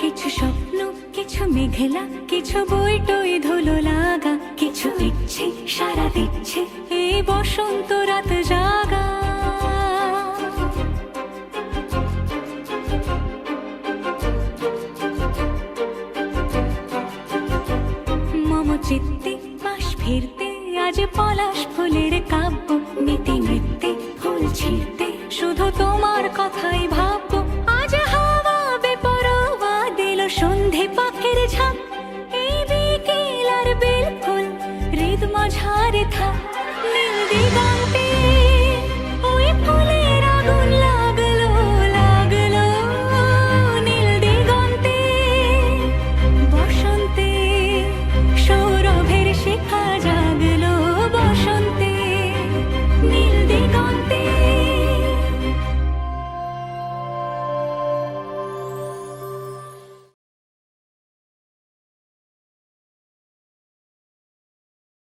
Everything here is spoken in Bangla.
কিছু স্বপ্ন, কিছু মেঘলা, কিছু বইটই ধুলো লাগা, কিছু ইচ্ছে সারা দিচ্ছে এই বসন্ত রাত জাগা। মম চিত্তে পাশ ফিরতে আজ পলাশ